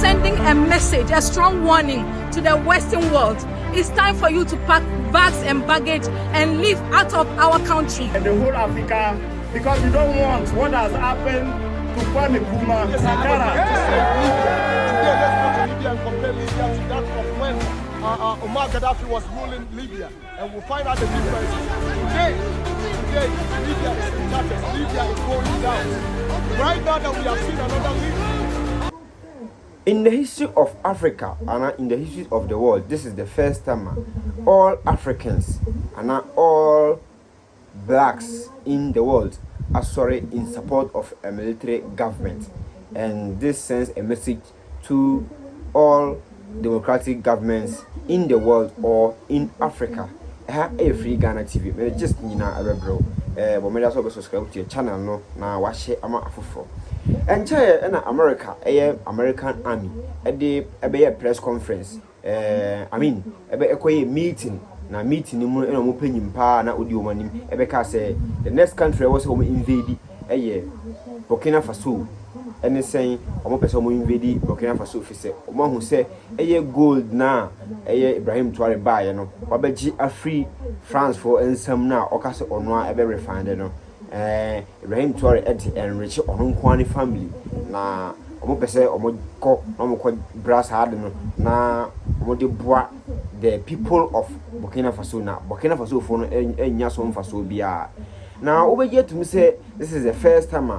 sending a message, a strong warning to the Western world. It's time for you to pack bags and baggage and leave out of our country. And the whole Africa, because we don't want what has happened to Kwame Nkrumah. Today, let's go to Libya and compare Libya to that of when Omar Gaddafi was ruling Libya, and we'll find out the difference. Today, Libya is in tatters. Libya is going down. Right now that we have seen another Libya. In the history of Africa and in the history of the world, this is the first time all Africans and all blacks in the world are in support of a military government. And this sends a message to all democratic governments in the world or in Africa. A free Ghana TV. Me just bro. But me also subscribe to your channel no na watch ama afofo. And America, American Army, a press conference. I mean, a meeting. Na meeting ni mo penyim pa na odi omanim ebeka say the next country was home invade Burkina Faso ene say omo pese omo invade Burkina Faso fi say omo hu say gold na Ibrahim Toare bae no wabeji afri France for ensam na okase ono a ebe refund no Ibrahim Toare enrich ono nkwani family na omo pese omo ko brass hard no na omo de boa the people of Burkina Faso now. Burkina Faso for enya so Faso bia. Now over here to say this is the first time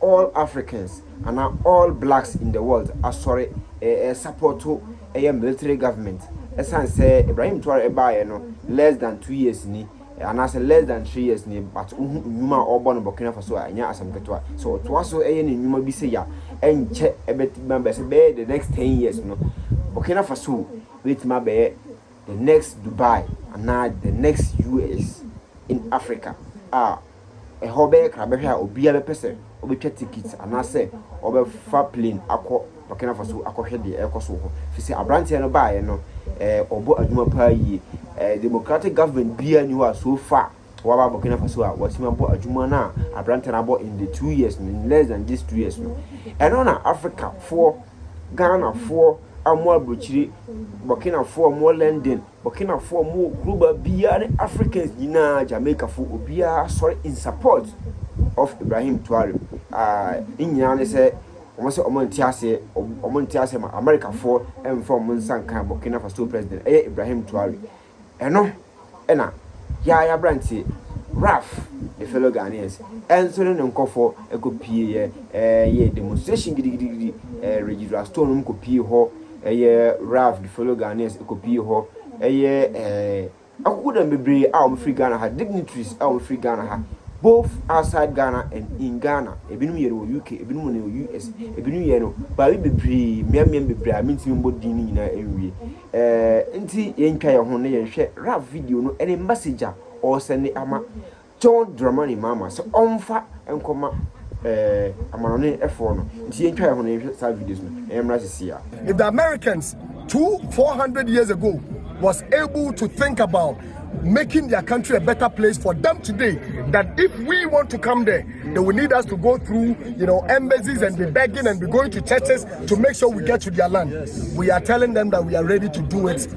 all Africans and all blacks in the world are support to a military government. As I say Ibrahim Toare After no less than 2 years ni and I say less than 3 years ni but nyuma obo Burkina Faso anya asam ketwa. So to also ni nyuma bi say ya enche ebet members be the next 10 years no. Burkina Faso with my the next Dubai and now the next US in Africa. A hobby crabbeha or be a person or be tickets and I say over far plane aqua Burkina Faso aqua the air coso. If you say a branch and a buy no or a juma per year democratic government be and you are so far. While Burkina Faso was him about a jumana a branch and about in the 2 years in less than just 2 years no. And on Africa 4 Ghana 4 more Buchiri, Burkina for more London, Burkina for more Cuba, beyond Africans, Jamaica for Ubia, in support of Ibrahim Toare. In Yana say, almost Omontiase, America for and for Monsanka, Burkina Faso president, Ibrahim Toare. And no, Enna, Yaya Branty, Raf, the fellow Ghanaians, and so on call for a copy, demonstration, regular stone copy ho. Raf the fellow Ghanaians copy ho I couldn't be brave our free Ghana had dignitaries our free Ghana both outside Ghana and in Ghana ebinu yero UK ebinu no US ebinu yero ba we be brave me be brave mean to mbo dini na enwie nti yentwa ye ho na ye hwe Raf video no any messenger or send ama John Dramani mama so onfa enkoma amanone efo no nti yentwa ye ho na ye hwe videos no emra sisia. If the Americans 400 years ago was able to think about making their country a better place for them today, that if we want to come there, they will need us to go through, embassies and be begging and be going to churches to make sure we get to their land. Yes. We are telling them that we are ready to do it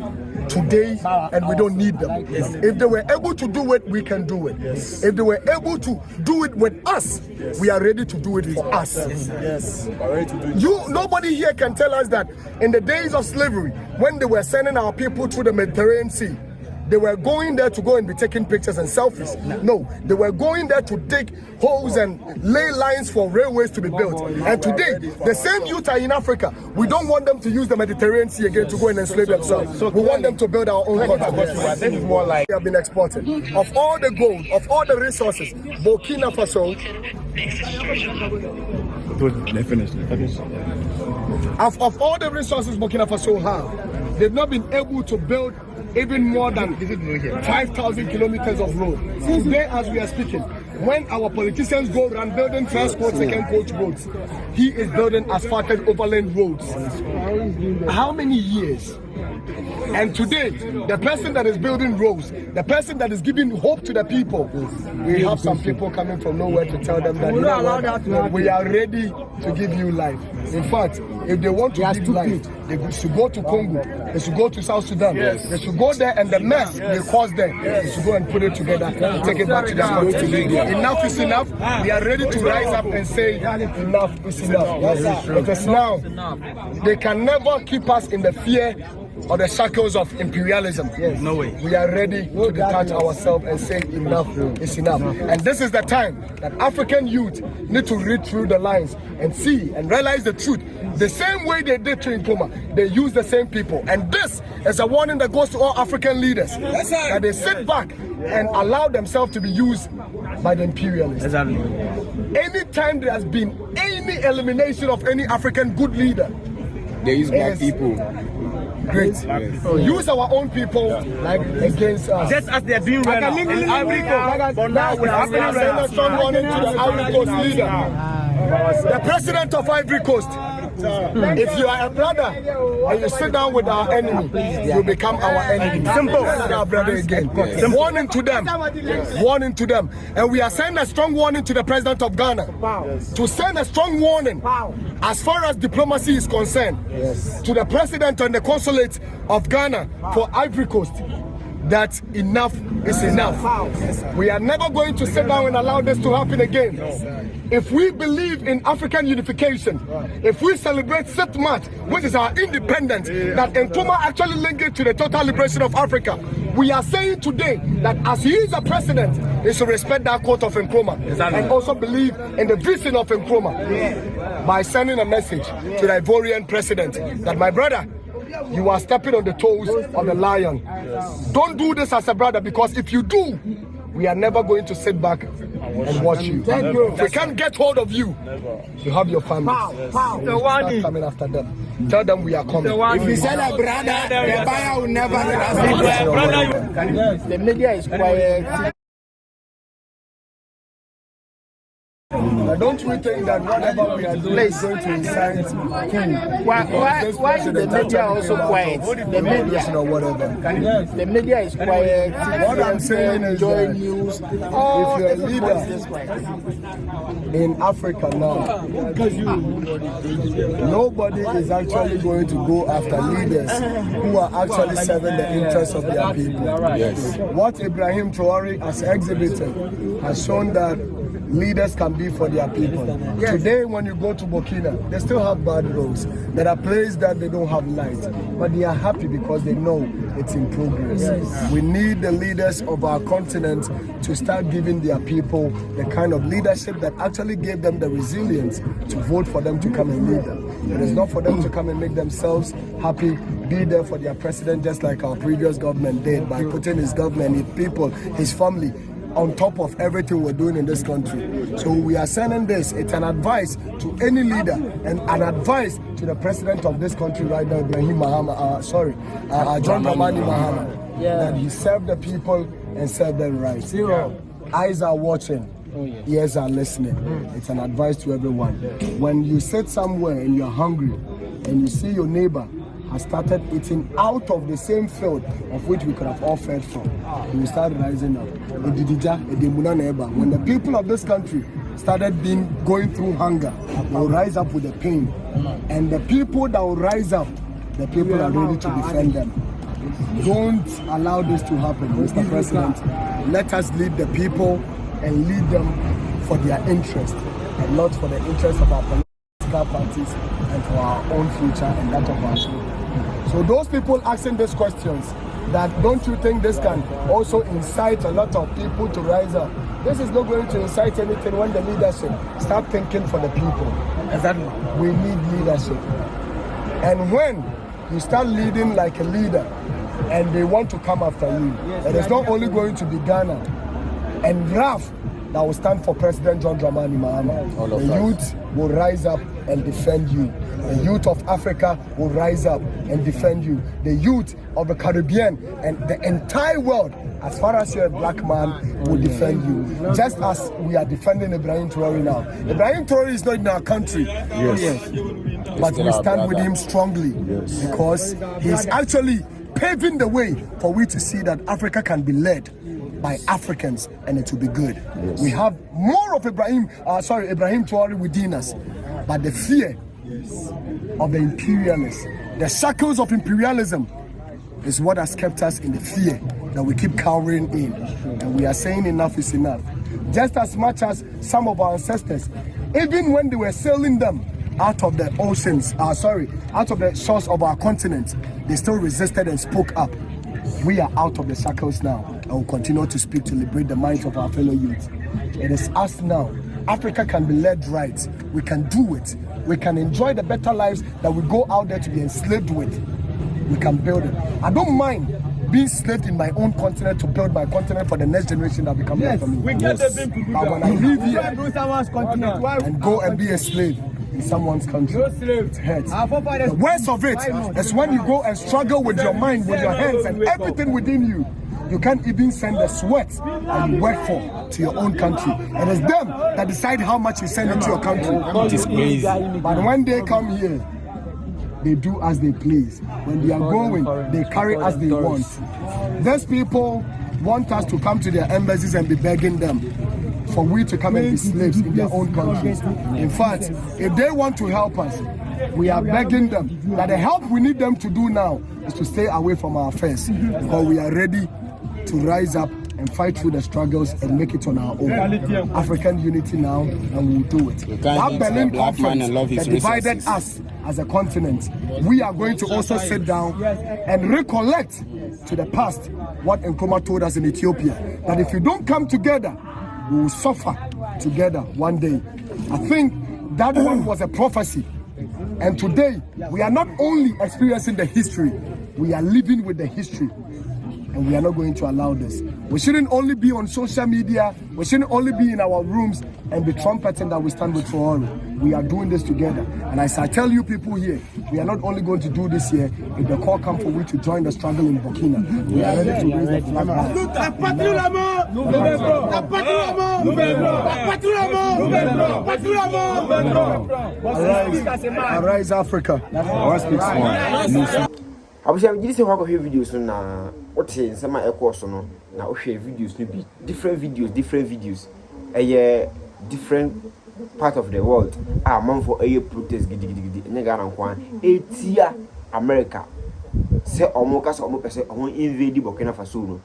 today and we don't need them. Yes. If they were able to do it, we can do it. Yes. If they were able to do it with us, yes, we are ready to do it with us. Yes. Nobody here can tell us that in the days of slavery, when they were sending our people through the Mediterranean Sea, they were going there to go and be taking pictures and selfies. No, they were going there to dig holes and lay lines for railways to be built. And today, the same youth are in Africa. We don't want them to use the Mediterranean Sea again to go and enslave themselves. We want them to build our own country. More like we have been exported. Of all the gold, of all the resources, Burkina Faso. They finished. Of all the resources Burkina Faso have, they've not been able to build even more than 5,000 kilometers of road. Today, as we are speaking, when our politicians go around building transport second coach roads, he is building asphalted overland roads. How many years And today, the person that is building roads, the person that is giving hope to the people, we have some people coming from nowhere to tell them that, we are ready to give you life. In fact, if they want to give life, they should go to Congo, they should go to South Sudan, they should go there, and the mess they caused there, they should go and put it together, take it back to their country. Enough is enough. We are ready to rise up and say enough is enough. It is now. They can never keep us in the fear or the shackles of imperialism. No way. We are ready to detach ourselves and say enough is enough. And this is the time that African youth need to read through the lines and see and realize the truth. The same way they did to Nkrumah, they use the same people. And this is a warning that goes to all African leaders, that they sit back and allow themselves to be used by the imperialists. Exactly. Anytime there has been any elimination of any African good leader, There is black people. Great. Use our own people like against us. Just as they are doing right now. In Ivory Coast. But now we are send a strong warning to the Ivory Coast leader. The president of Ivory Coast. If you are a brother and you sit down with our enemy, you become our enemy. Simple. Our brother again. Warning to them. Warning to them. And we are sending a strong warning to the president of Ghana. To send a strong warning as far as diplomacy is concerned. To the president and the consulate of Ghana for Ivory Coast. That enough is enough. We are never going to sit down and allow this to happen again. If we believe in African unification, if we celebrate Setmat, which is our independence, that Nkrumah actually linked it to the total liberation of Africa, we are saying today that as he is a president, he should respect that quote of Nkrumah and also believe in the vision of Nkrumah by sending a message to the Ivorian president that, my brother, you are stepping on the toes of the lion. Don't do this as a brother, because if you do, we are never going to sit back and watch you. If we can't get hold of you, you have your family. Start coming after them. Tell them we are coming. If you send a brother, the buyer will never. The media is quiet. Don't we think that whatever we are doing is going to incite Why is the media also quiet? The media or whatever? The media is quiet. What I'm saying is that news. if you're a leader in Africa now, nobody is actually going to go after leaders who are actually serving the interests of their people. Yes. What Ibrahim Toare has exhibited has shown that leaders can be for their people. Today, when you go to Burkina, they still have bad roads. There are places that they don't have light, but they are happy because they know it's in progress. We need the leaders of our continent to start giving their people the kind of leadership that actually gave them the resilience to vote for them to come and lead them. It is not for them to come and make themselves happy, be there for their president, just like our previous government did by putting his government, his people, his family on top of everything we're doing in this country. So we are sending this. It's an advice to any leader and an advice to the president of this country right now, Ibrahim John Dramani Mahama, that he serve the people and serve them right. Eyes are watching, ears are listening. It's an advice to everyone. When you sit somewhere and you're hungry and you see your neighbor has started eating out of the same field of which we could have all fed from, and we started rising up. When the people of this country started going through hunger, they will rise up with the pain. And the people that will rise up, the people are ready to defend them. Don't allow this to happen, Mr. President. Let us lead the people and lead them for their interest and not for the interest of our political parties and for our own future and that of our children. So those people asking these questions, that don't you think this can also incite a lot of people to rise up? This is not going to incite anything when the leadership start thinking for the people. Exactly. We need leadership. And when you start leading like a leader and they want to come after you, it is not only going to be Ghana and RAF that will stand for President John Dramani Mahama. The youth will rise up and defend you. The youth of Africa will rise up and defend you. The youth of the Caribbean and the entire world, as far as you're a black man, will defend you. Just as we are defending Ibrahim Toare now. Ibrahim Toare is not in our country. Yes. But we stand with him strongly because he's actually paving the way for we to see that Africa can be led by Africans and it will be good. Yes. We have more of Ibrahim Toare within us, but the fear of the imperialists, the shackles of imperialism is what has kept us in the fear that we keep cowering in. And we are saying enough is enough. Just as much as some of our ancestors, even when they were sailing them out of the oceans, out of the shores of our continent, they still resisted and spoke up. We are out of the shackles now and will continue to speak to liberate the minds of our fellow youth. It is us now. Africa can be led right. We can do it. We can enjoy the better lives that we go out there to be enslaved with. We can build it. I don't mind being enslaved in my own continent to build my continent for the next generation that will come after me. We get the but when I leave here and go and be a slave in someone's country, it hurts. The worst of it is when you go and struggle with your mind, with your hands and everything within you. You can't even send the sweat that you work for to your own country. It is them that decide how much you send into your country. It is crazy. But when they come here, they do as they please. When they are going, they carry as they want. These people want us to come to their embassies and be begging them for we to come and be slaves in their own countries. In fact, if they want to help us, we are begging them that the help we need them to do now is to stay away from our affairs, because we are ready to rise up and fight through the struggles and make it on our own. African unity now, and we'll do it. That Berlin conference that divided us as a continent, we are going to also sit down and recollect to the past what Nkrumah told us in Ethiopia, that if you don't come together, we will suffer together one day. I think that one was a prophecy. And today, we are not only experiencing the history, we are living with the history. And we are not going to allow this. We shouldn't only be on social media, we shouldn't only be in our rooms and be trumpeting that we stand with Traorè. We are doing this together. And as I tell you people here, we are not only going to do this here, if the call comes for we to join the struggle in Burkina, we are ready to raise the flag. Arise Africa. I was saying, this is how I hear videos na what say some my course no na o share videos no be different videos different part of the world man for a protest gidi ne Ghana kwan etia America say omo ka say omo pese omo invade Burkina Faso no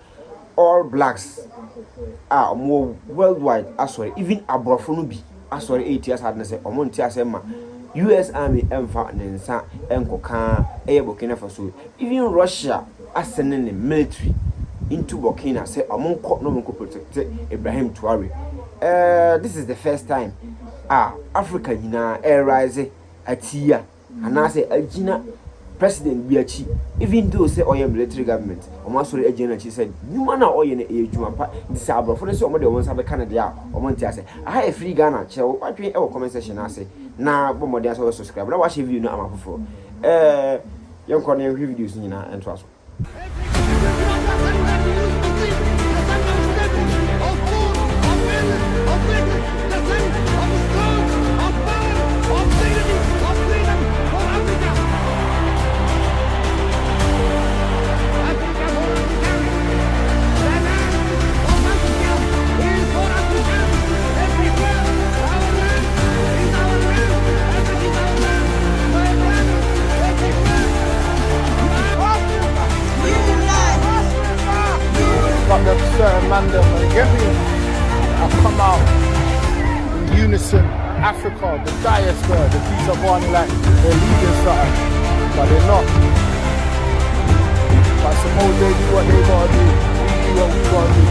all blacks more worldwide sorry even abrofo no bi sorry 8 years had na say omo ntia say ma US Army enfa nensa enkoka Burkina Faso. Even Russia is sending the military into Burkina say among no protect Ibrahim Toare. This is the first time Africa rise atia and I say Agina President Biachi, even though say oil military government, or Master Agina, she said, you man are oil in the age disable for the sum of the ones have a Canada or Montiase. I have a free Ghana, chill, I pay our comment section. I say, now, more than so subscribe. But I watch a video now, I'm before. Young Cornell reviews in and trust. Certain Mandem and Gambia have come out in unison. Africa, the diaspora, the people are born like they're leading something, but they're not. But suppose they do what they gotta do, we do what we gotta do.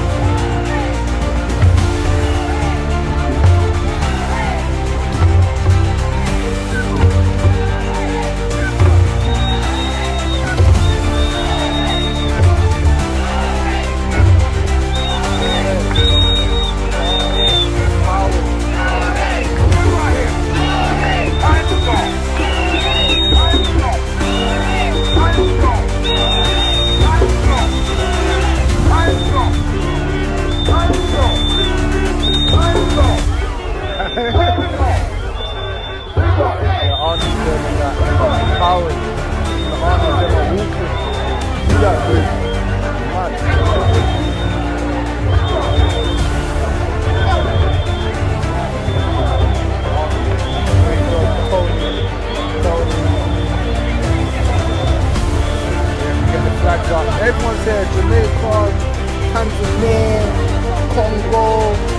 Everyone's here, Jamaica, Tanzania, Congo.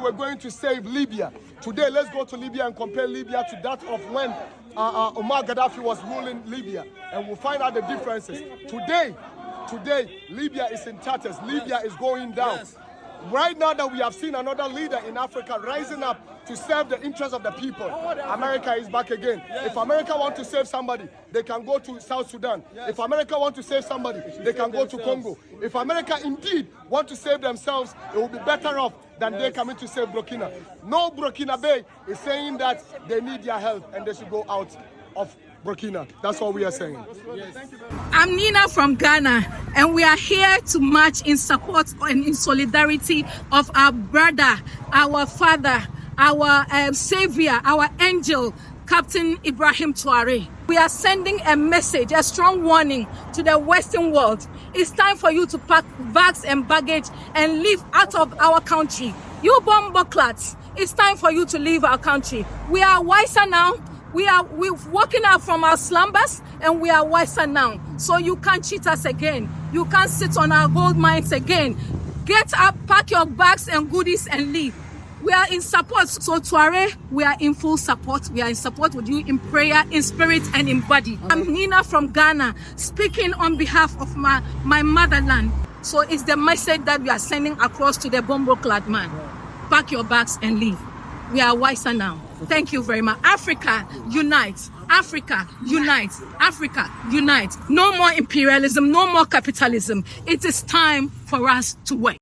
We're going to save Libya. Today, let's go to Libya and compare Libya to that of when Omar Gaddafi was ruling Libya, and we'll find out the differences. Today, Libya is in tatters. Libya is going down. Right now that we have seen another leader in Africa rising up to serve the interests of the people, America is back again. If America wants to save somebody, they can go to South Sudan. If America wants to save somebody, they can go to Congo. If America indeed want to save themselves, it will be better off than they coming to save Burkina. No Burkina Bay is saying that they need their help and they should go out of Burkina. That's what we are saying. I'm Nina from Ghana, and we are here to march in support and in solidarity of our brother, our father, our savior, our angel, Captain Ibrahim Toare. We are sending a message, a strong warning to the Western world. It's time for you to pack bags and baggage and leave out of our country. You bomboclats, it's time for you to leave our country. We are wiser now. We're walking out from our slumbers, and we are wiser now. So you can't cheat us again. You can't sit on our gold mines again. Get up, pack your bags and goodies and leave. We are in support. So Traorè, we are in full support. We are in support with you in prayer, in spirit, and in body. I'm Nina from Ghana, speaking on behalf of my motherland. So it's the message that we are sending across to the bombo-clad man. Pack your bags and leave. We are wiser now. Thank you very much. Africa, unite. Africa, unite. Africa, unite. No more imperialism, no more capitalism. It is time for us to work.